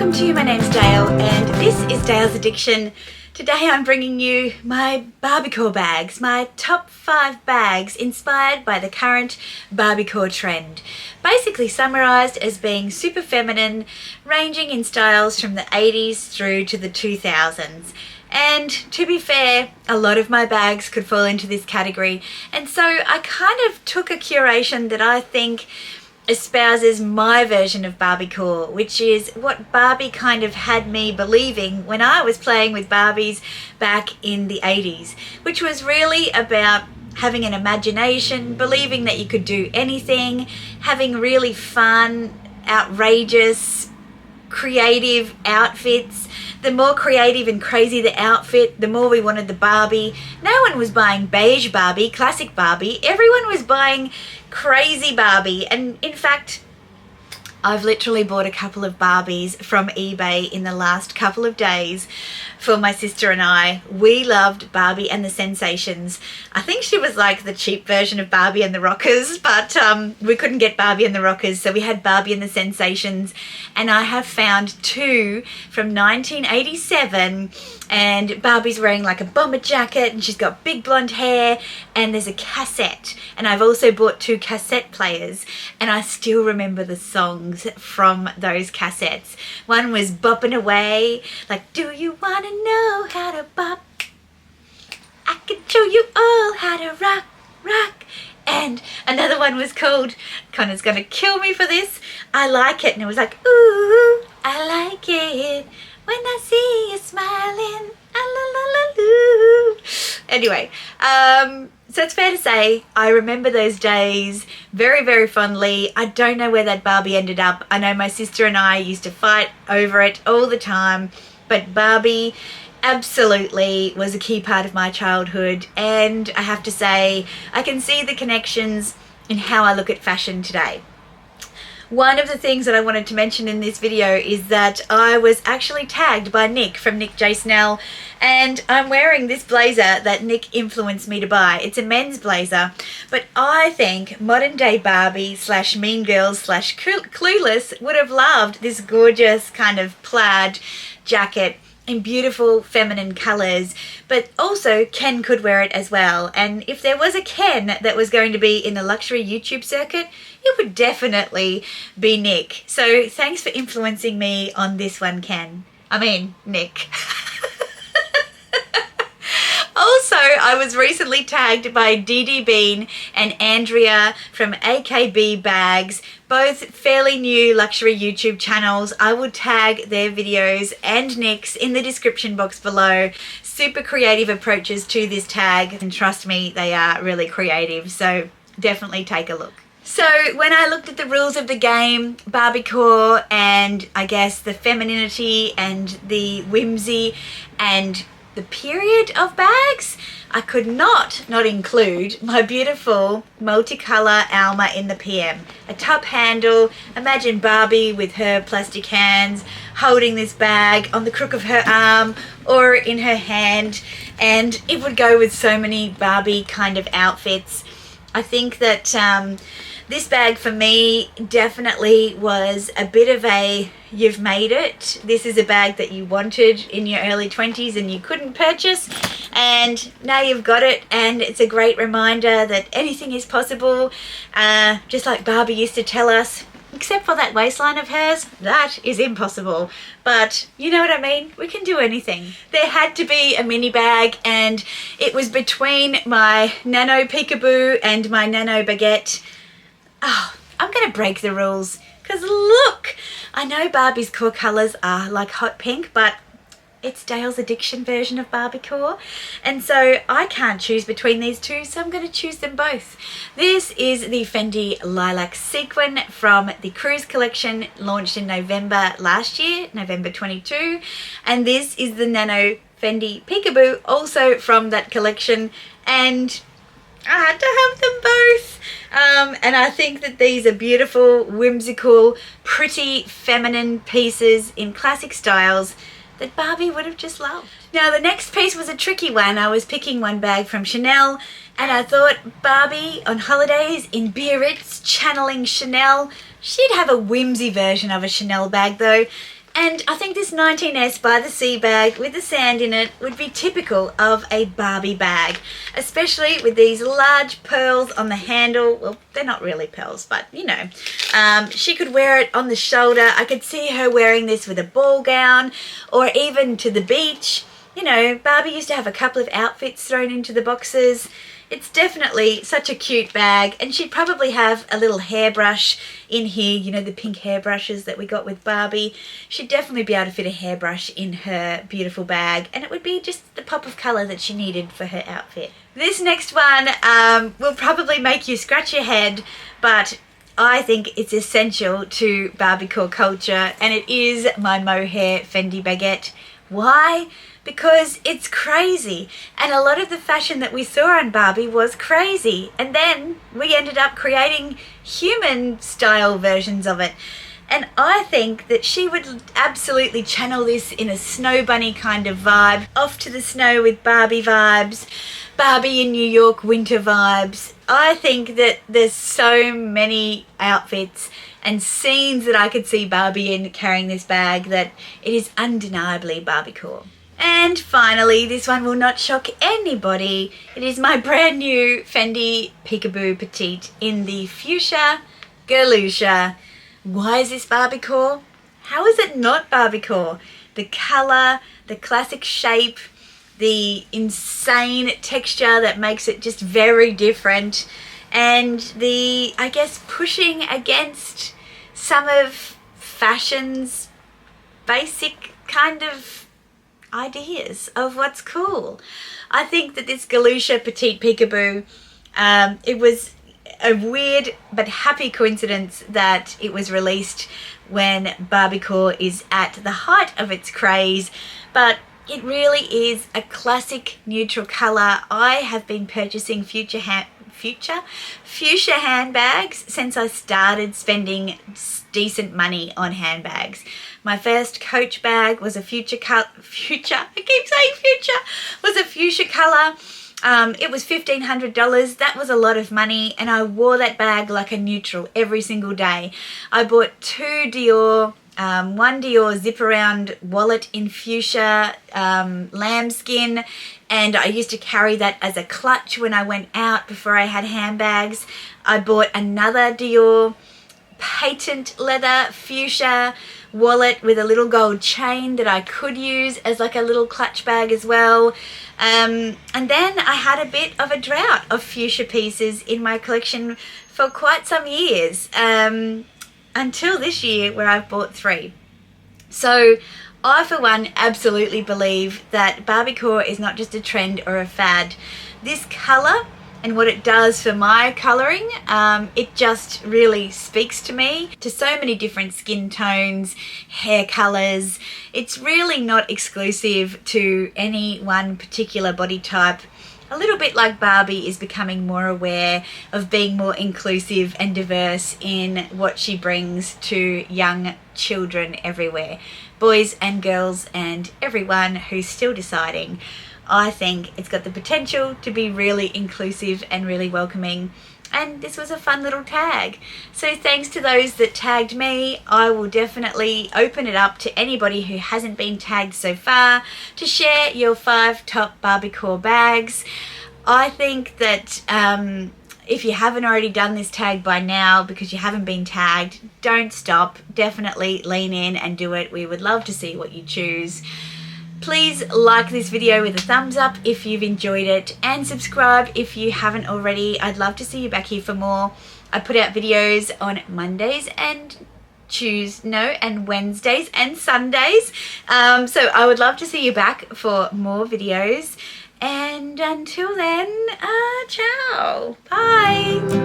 welcome to you. My name's Dale and this is Dale's Addiction. Today I'm bringing you my Barbiecore bags, my top 5 bags inspired by the current Barbiecore trend. Basically summarised as being super feminine, ranging in styles from the 80s through to the 2000s. And to be fair, a lot of my bags could fall into this category, and so I kind of took a curation that I think espouses my version of Barbiecore, which is what Barbie kind of had me believing when I was playing with Barbies back in the 80s, which was really about having an imagination, believing that you could do anything, having really fun, outrageous, creative outfits. The more creative and crazy the outfit, the more we wanted the Barbie. No one was buying beige Barbie, classic Barbie. Everyone was buying crazy Barbie. And in fact, I've literally bought a couple of Barbies from eBay in the last couple of days for my sister and I. We loved Barbie and the Sensations. I think she was like the cheap version of Barbie and the Rockers, but we couldn't get Barbie and the Rockers, so we had Barbie and the Sensations. And I have found 2 from 1987, and Barbie's wearing like a bomber jacket and she's got big blonde hair, and there's a cassette. And I've also bought 2 cassette players, and I still remember the songs from those cassettes. One was Bopping Away, like, do you wanna know how to bop? I can show you all how to rock, rock. And another one was called, Connor's gonna kill me for this, I Like It. And it was like, ooh, I like it when I see you smiling, ah, la, la, la, loo. Anyway, so it's fair to say I remember those days very, very fondly. I don't know where that Barbie ended up. I know my sister and I used to fight over it all the time, but Barbie absolutely was a key part of my childhood, and I have to say I can see the connections in how I look at fashion today. One of the things that I wanted to mention in this video is that I was actually tagged by Nick from Nick J. Snell, and I'm wearing this blazer that Nick influenced me to buy. It's a men's blazer, but I think modern day Barbie / Mean Girls / Clueless would have loved this gorgeous kind of plaid jacket in beautiful feminine colours, but also Ken could wear it as well. And if there was a Ken that was going to be in the luxury YouTube circuit, it would definitely be Nick. So thanks for influencing me on this one, Nick. Also, I was recently tagged by Dee Bean and Andrea from AKB Bags, both fairly new luxury YouTube channels. I will tag their videos and Nick's in the description box below. Super creative approaches to this tag, and trust me, they are really creative, so definitely take a look. So when I looked at the rules of the game, Barbiecore, and I guess the femininity and the whimsy and the period of bags, I could not include my beautiful multicolour Alma in the PM. A top handle, imagine Barbie with her plastic hands holding this bag on the crook of her arm or in her hand, and it would go with so many Barbie kind of outfits. I think that this bag for me definitely was a bit of a you've made it. This is a bag that you wanted in your early 20s and you couldn't purchase, and now you've got it, and it's a great reminder that anything is possible, just like Barbie used to tell us, except for that waistline of hers, that is impossible. But you know what I mean? We can do anything. There had to be a mini bag, and it was between my Nano Peekaboo and my Nano Baguette. Oh, I'm going to break the rules, because look, I know Barbie's core colours are like hot pink, but it's Dale's Addiction version of Barbiecore, and so I can't choose between these two, so I'm going to choose them both. This is the Fendi Lilac Sequin from the Cruise collection, launched in November last year, November 22, and this is the Nano Fendi Peekaboo, also from that collection, and I had to have them both. And I think that these are beautiful, whimsical, pretty, feminine pieces in classic styles that Barbie would have just loved. Now the next piece was a tricky one. I was picking one bag from Chanel, and I thought Barbie on holidays in Biarritz channeling Chanel. She'd have a whimsy version of a Chanel bag though. And I think this 19S by the Sea bag with the sand in it would be typical of a Barbie bag, especially with these large pearls on the handle. Well, they're not really pearls, but you know. She could wear it on the shoulder. I could see her wearing this with a ball gown or even to the beach. You know, Barbie used to have a couple of outfits thrown into the boxes. It's definitely such a cute bag, and she'd probably have a little hairbrush in here, you know, the pink hairbrushes that we got with Barbie. She'd definitely be able to fit a hairbrush in her beautiful bag, and it would be just the pop of colour that she needed for her outfit. This next one will probably make you scratch your head, but I think it's essential to Barbiecore culture, and it is my mohair Fendi baguette. Why? Because it's crazy, and a lot of the fashion that we saw on Barbie was crazy, and then we ended up creating human style versions of it. And I think that she would absolutely channel this in a snow bunny kind of vibe, off to the snow with Barbie vibes, Barbie in New York winter vibes. I think that there's so many outfits and scenes that I could see Barbie in carrying this bag that it is undeniably Barbiecore. And finally, this one will not shock anybody. It is my brand new Fendi Peekaboo Petite in the Fuchsia Galusha. Why is this Barbiecore? How is it not Barbiecore? The colour, the classic shape, the insane texture that makes it just very different, and the, I guess, pushing against some of fashion's basic kind of ideas of what's cool. I think that this Galusha Petite Peekaboo, it was a weird but happy coincidence that it was released when Barbiecore is at the height of its craze, but it really is a classic neutral colour. I have been purchasing fuchsia handbags since I started spending decent money on handbags. My first Coach bag was a fuchsia colour. Was a fuchsia colour. It was $1,500. That was a lot of money, and I wore that bag like a neutral every single day. I bought 2 Dior, one Dior zip around wallet in fuchsia lambskin, and I used to carry that as a clutch when I went out before I had handbags. I bought another Dior patent leather fuchsia wallet with a little gold chain that I could use as like a little clutch bag as well. And then I had a bit of a drought of fuchsia pieces in my collection for quite some years, until this year where I've bought 3. So I, for one, absolutely believe that Barbiecore is not just a trend or a fad. This colour and what it does for my colouring, it just really speaks to me, to so many different skin tones, hair colours. It's really not exclusive to any one particular body type. A little bit like Barbie is becoming more aware of being more inclusive and diverse in what she brings to young children everywhere, boys and girls and everyone who's still deciding. I think it's got the potential to be really inclusive and really welcoming, and this was a fun little tag. So thanks to those that tagged me. I will definitely open it up to anybody who hasn't been tagged so far to share your 5 top Barbiecore bags. I think that if you haven't already done this tag by now because you haven't been tagged, don't stop. Definitely lean in and do it. We would love to see what you choose. Please like this video with a thumbs up if you've enjoyed it, and subscribe if you haven't already. I'd love to see you back here for more. I put out videos on Mondays and Wednesdays and Sundays. So I would love to see you back for more videos. And until then, ciao. Bye.